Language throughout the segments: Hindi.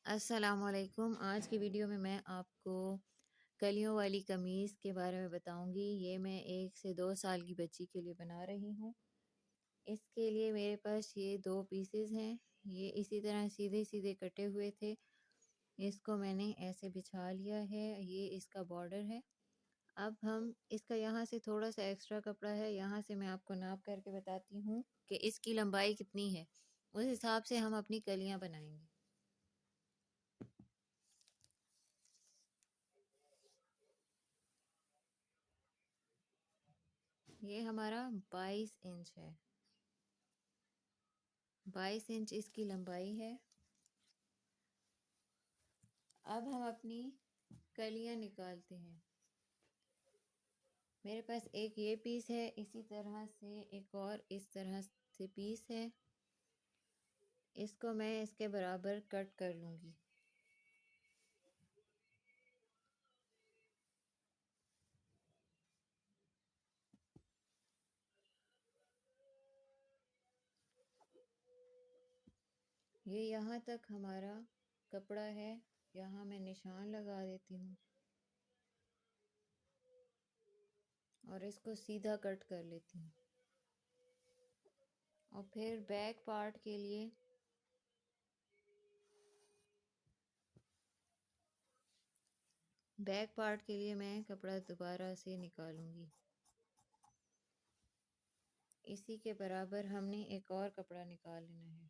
अस्सलामुअलैकुम। आज की वीडियो में मैं आपको कलियों वाली कमीज़ के बारे में बताऊंगी। ये मैं 1 से 2 साल की बच्ची के लिए बना रही हूँ। इसके लिए मेरे पास ये 2 पीसेस हैं। ये इसी तरह सीधे सीधे कटे हुए थे। इसको मैंने ऐसे बिछा लिया है। ये इसका बॉर्डर है। अब हम इसका यहाँ से थोड़ा सा एक्स्ट्रा कपड़ा है, यहाँ से मैं आपको नाप करके बताती हूँ कि इसकी लंबाई कितनी है। उस हिसाब से हम अपनी कलियाँ बनाएंगे। ये हमारा 22 इंच है। 22 इंच इसकी लंबाई है। अब हम अपनी कलियां निकालते हैं। मेरे पास एक ये पीस है, इसी तरह से एक और इस तरह से पीस है। इसको मैं इसके बराबर कट कर लूँगी। ये यहाँ तक हमारा कपड़ा है। यहाँ मैं निशान लगा देती हूँ और इसको सीधा कट कर लेती हूँ। और फिर बैक पार्ट के लिए मैं कपड़ा दोबारा से निकालूंगी। इसी के बराबर हमने एक और कपड़ा निकाल लेना है।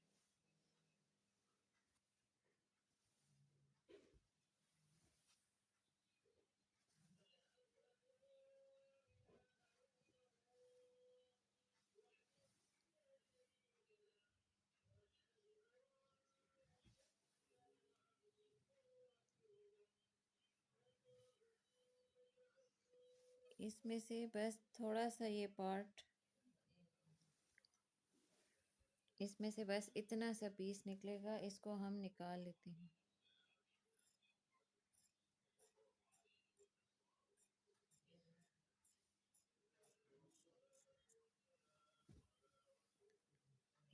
इसमें से बस थोड़ा सा ये पार्ट, इसमें से बस इतना सा पीस निकलेगा। इसको हम निकाल लेते हैं।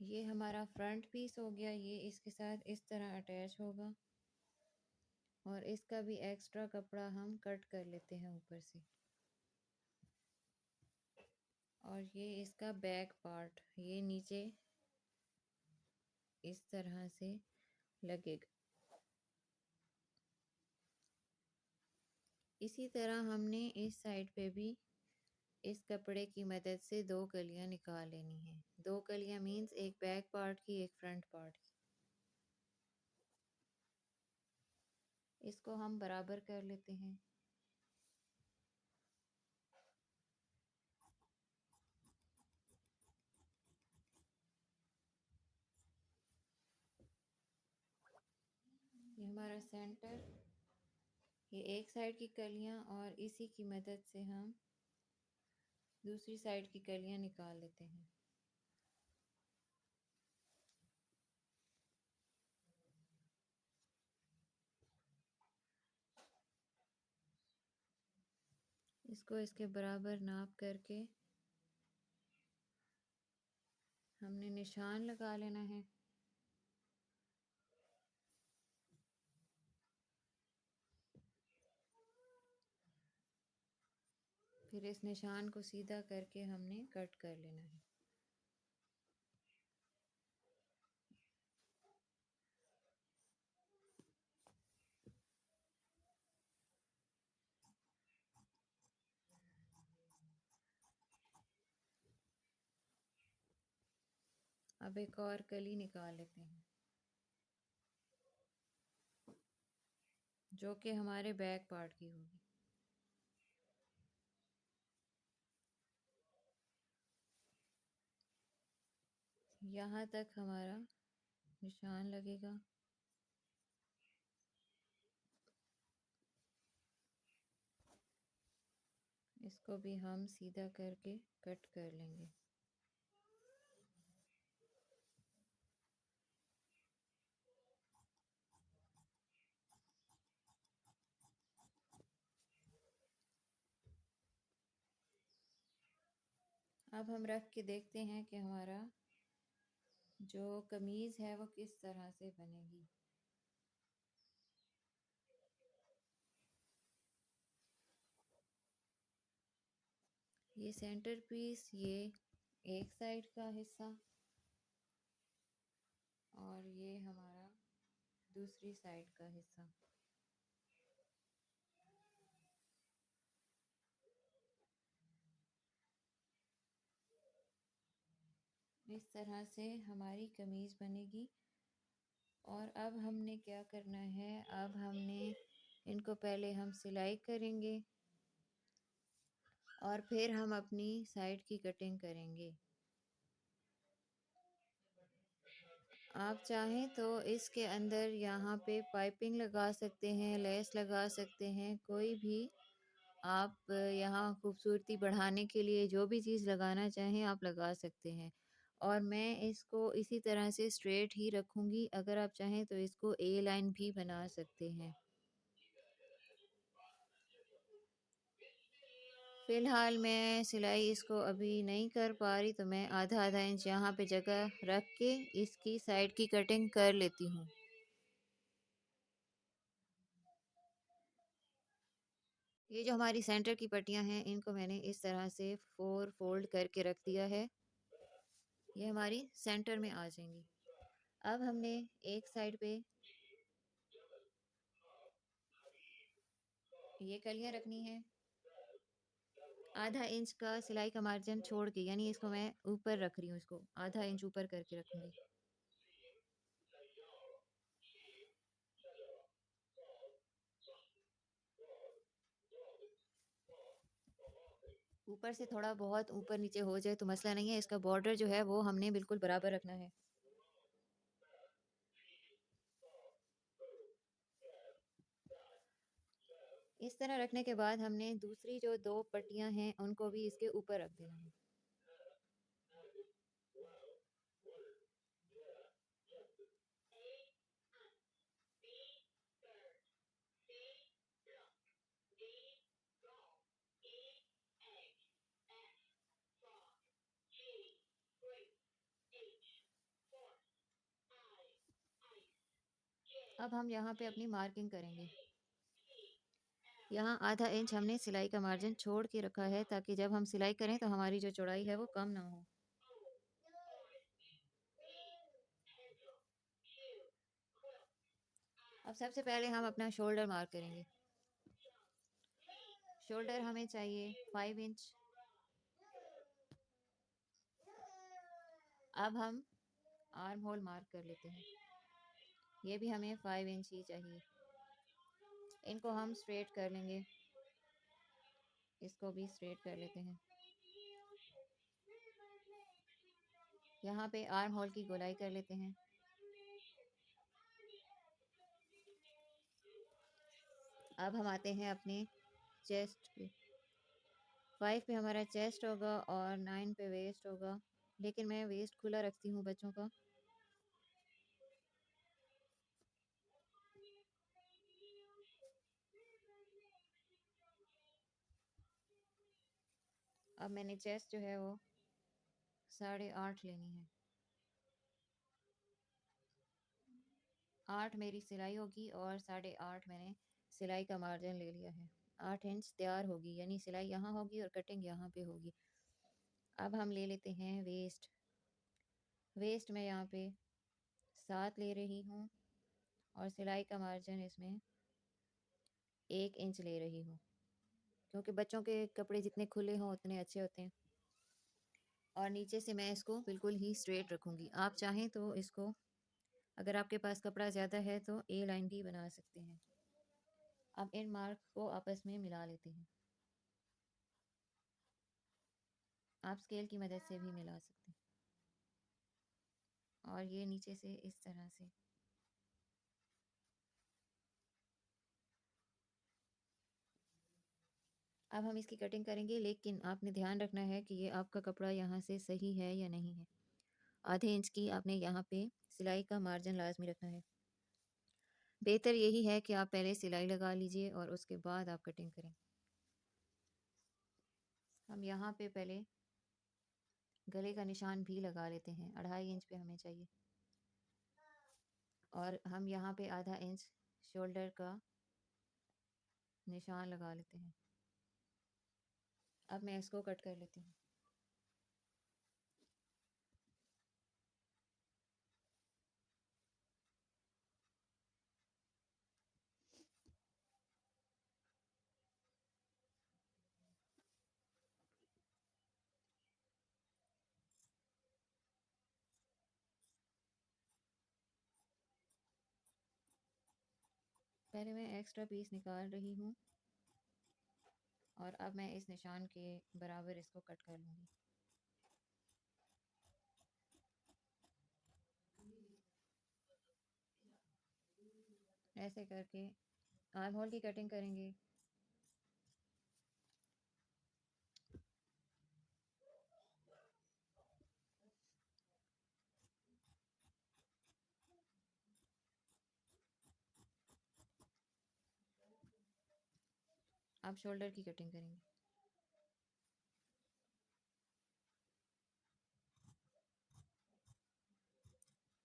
ये हमारा फ्रंट पीस हो गया। ये इसके साथ इस तरह अटैच होगा और इसका भी एक्स्ट्रा कपड़ा हम कट कर लेते हैं ऊपर से। और ये इसका बैक पार्ट, ये नीचे इस तरह से लगेगा। इसी तरह हमने इस साइड पे भी इस कपड़े की मदद से 2 कलियां निकाल लेनी है। 2 कलियां मीन्स एक बैक पार्ट की, एक फ्रंट पार्ट की। इसको हम बराबर कर लेते हैं। ये हमारा सेंटर, ये एक साइड की कलियां, और इसी की मदद से हम दूसरी साइड की कलियां निकाल लेते हैं। इसको इसके बराबर नाप करके हमने निशान लगा लेना है। फिर इस निशान को सीधा करके हमने कट कर लेना है। अब एक और कली निकाल लेते हैं जो कि हमारे बैक पार्ट की होगी। यहाँ तक हमारा निशान लगेगा। इसको भी हम सीधा करके कट कर लेंगे। अब हम रख के देखते हैं कि हमारा जो कमीज़ है वो किस तरह से बनेगी। ये सेंटर पीस, ये एक साइड का हिस्सा और ये हमारा दूसरी साइड का हिस्सा। इस तरह से हमारी कमीज़ बनेगी। और अब हमने क्या करना है, अब हमने इनको पहले हम सिलाई करेंगे और फिर हम अपनी साइड की कटिंग करेंगे। आप चाहें तो इसके अंदर यहाँ पे पाइपिंग लगा सकते हैं, लेस लगा सकते हैं, कोई भी आप यहाँ खूबसूरती बढ़ाने के लिए जो भी चीज़ लगाना चाहें आप लगा सकते हैं। और मैं इसको इसी तरह से स्ट्रेट ही रखूँगी। अगर आप चाहें तो इसको ए लाइन भी बना सकते हैं। फ़िलहाल मैं सिलाई इसको अभी नहीं कर पा रही, तो मैं आधा-आधा इंच यहाँ पे जगह रख के इसकी साइड की कटिंग कर लेती हूँ। ये जो हमारी सेंटर की पट्टियाँ हैं, इनको मैंने इस तरह से 4 फ़ोल्ड करके रख दिया है। ये हमारी सेंटर में आ जाएँगी। अब हमने एक साइड पे ये कलियाँ रखनी है। आधा इंच का सिलाई का मार्जिन छोड़ के, यानी इसको मैं ऊपर रख रही हूँ, इसको आधा इंच ऊपर करके रखूँगी। ऊपर से थोड़ा बहुत ऊपर नीचे हो जाए तो मसला नहीं है, इसका बॉर्डर जो है वो हमने बिल्कुल बराबर रखना है। इस तरह रखने के बाद हमने दूसरी जो 2 पट्टियाँ हैं उनको भी इसके ऊपर रख देना है। अब हम यहाँ पे अपनी मार्किंग करेंगे। यहाँ आधा इंच हमने सिलाई का मार्जिन छोड़ के रखा है ताकि जब हम सिलाई करें तो हमारी जो चौड़ाई है वो कम ना हो। अब सबसे पहले हम अपना शोल्डर मार्क करेंगे। शोल्डर हमें चाहिए 5 इंच। अब हम आर्म होल मार्क कर लेते हैं। ये भी हमें 5 इंच ही चाहिए। इनको हम स्ट्रेट कर लेंगे। इसको भी स्ट्रेट कर लेते हैं। यहाँ पे आर्म होल की गोलाई कर लेते हैं। अब हम आते हैं अपने चेस्ट पे। 5 पे हमारा चेस्ट होगा और 9 पे वेस्ट होगा, लेकिन मैं वेस्ट खुला रखती हूँ बच्चों का। अब मैंने चेस्ट जो है वो 8.5 लेनी है। 8 मेरी सिलाई होगी और 8.5 मैंने सिलाई का मार्जिन ले लिया है। 8 इंच तैयार होगी, यानी सिलाई यहाँ होगी और कटिंग यहाँ पे होगी। अब हम ले लेते हैं वेस्ट। वेस्ट मैं यहाँ पे 7 ले रही हूँ और सिलाई का मार्जिन इसमें 1 इंच ले रही हूँ, क्योंकि बच्चों के कपड़े जितने खुले हों उतने अच्छे होते हैं। और नीचे से मैं इसको बिल्कुल ही स्ट्रेट रखूँगी। आप चाहें तो इसको, अगर आपके पास कपड़ा ज़्यादा है तो ए लाइन भी बना सकते हैं। अब इन मार्क को आपस में मिला लेते हैं। आप स्केल की मदद से भी मिला सकते हैं। और ये नीचे से इस तरह से। अब हम इसकी कटिंग करेंगे, लेकिन आपने ध्यान रखना है कि ये आपका कपड़ा यहाँ से सही है या नहीं है। आधे इंच की आपने यहाँ पे सिलाई का मार्जिन लाजमी रखना है। बेहतर यही है कि आप पहले सिलाई लगा लीजिए और उसके बाद आप कटिंग करें। हम यहाँ पे पहले गले का निशान भी लगा लेते हैं। 2.5 इंच पे हमें चाहिए। और हम यहाँ पे आधा इंच शोल्डर का निशान लगा लेते हैं। अब मैं इसको कट कर लेती हूँ। पहले मैं एक्स्ट्रा पीस निकाल रही हूँ और अब मैं इस निशान के बराबर इसको कट कर लूँगी। ऐसे करके आर्म होल की कटिंग करेंगे। अब शोल्डर की कटिंग करेंगे।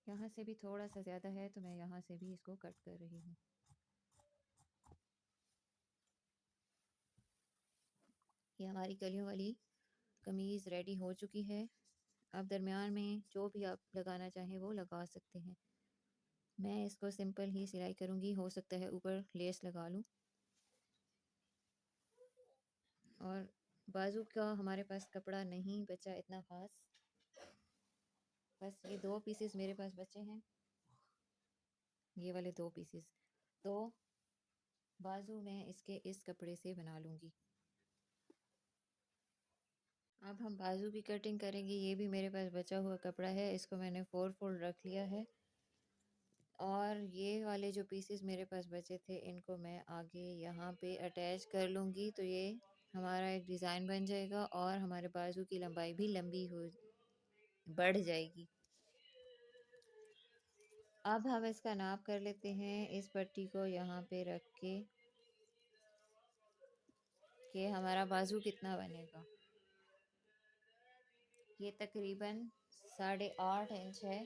यहाँ से भी थोड़ा सा ज़्यादा है तो मैं यहाँ से भी इसको कट कर रही हूँ। ये हमारी कलियों वाली कमीज़ रेडी हो चुकी है। अब दरमियान में जो भी आप लगाना चाहें वो लगा सकते हैं। मैं इसको सिंपल ही सिलाई करूँगी, हो सकता है ऊपर लेस लगा लूँ। और बाजू का हमारे पास कपड़ा नहीं बचा इतना ख़ास, बस ये 2 पीसेस मेरे पास बचे हैं, ये वाले 2 पीसेस। तो बाजू मैं इसके इस कपड़े से बना लूँगी। अब हम बाजू की कटिंग करेंगे। ये भी मेरे पास बचा हुआ कपड़ा है, इसको मैंने 4 फोल्ड रख लिया है और ये वाले जो पीसेस मेरे पास बचे थे इनको मैं आगे यहाँ पे अटैच कर लूँगी, तो ये हमारा एक डिज़ाइन बन जाएगा और हमारे बाजू की लंबाई भी लंबी हो बढ़ जाएगी। अब हम इसका नाप कर लेते हैं इस पट्टी को यहाँ पे रख के कि हमारा बाजू कितना बनेगा। ये तकरीबन 8.5 इंच है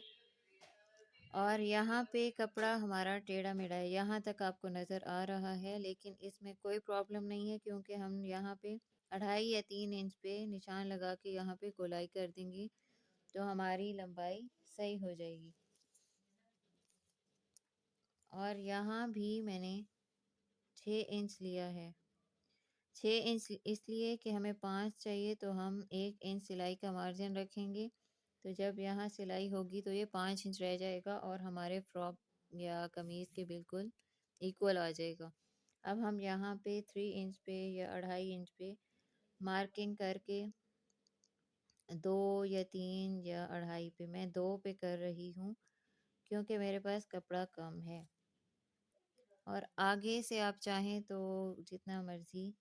और यहाँ पे कपड़ा हमारा टेढ़ा मेढ़ा है, यहाँ तक आपको नज़र आ रहा है, लेकिन इसमें कोई प्रॉब्लम नहीं है क्योंकि हम यहाँ पे 2.5 या 3 इंच पे निशान लगा के यहाँ पे गोलाई कर देंगे तो हमारी लंबाई सही हो जाएगी। और यहाँ भी मैंने 6 इंच लिया है। 6 इंच इसलिए कि हमें 5 चाहिए तो हम 1 इंच सिलाई का मार्जिन रखेंगे, तो जब यहाँ सिलाई होगी तो ये 5 इंच रह जाएगा और हमारे फ्रॉक या कमीज़ के बिल्कुल इक्वल आ जाएगा। अब हम यहाँ पे 3 इंच पे या 2.5 इंच पे मार्किंग करके 2 या 3 या 2.5 पे, मैं 2 पे कर रही हूँ क्योंकि मेरे पास कपड़ा कम है। और आगे से आप चाहें तो जितना मर्ज़ी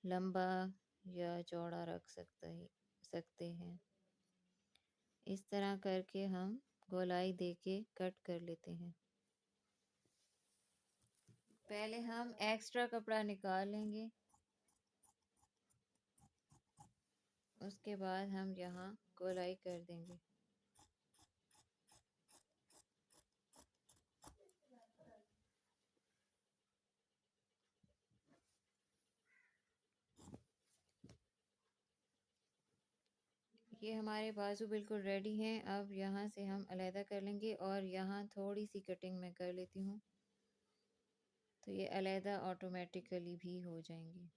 लंबा या चौड़ा रख सकते हैं। इस तरह करके हम गोलाई देके कट कर लेते हैं। पहले हम एक्स्ट्रा कपड़ा निकाल लेंगे, उसके बाद हम यहाँ गोलाई कर देंगे। ये हमारे बाजू बिल्कुल रेडी हैं। अब यहाँ से हम अलहदा कर लेंगे और यहाँ थोड़ी सी कटिंग मैं कर लेती हूँ तो ये अलहदा ऑटोमेटिकली भी हो जाएंगे।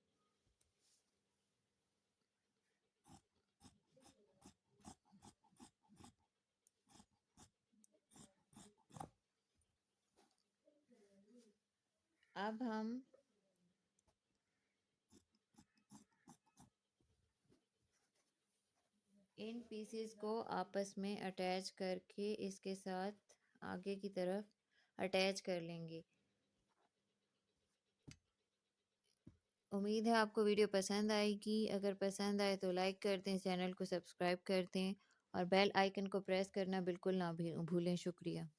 अब हम इन पीसेस को आपस में अटैच करके इसके साथ आगे की तरफ अटैच कर लेंगे। उम्मीद है आपको वीडियो पसंद आएगी। अगर पसंद आए तो लाइक कर दें, चैनल को सब्सक्राइब कर दें और बेल आइकन को प्रेस करना बिल्कुल ना भूलें। शुक्रिया।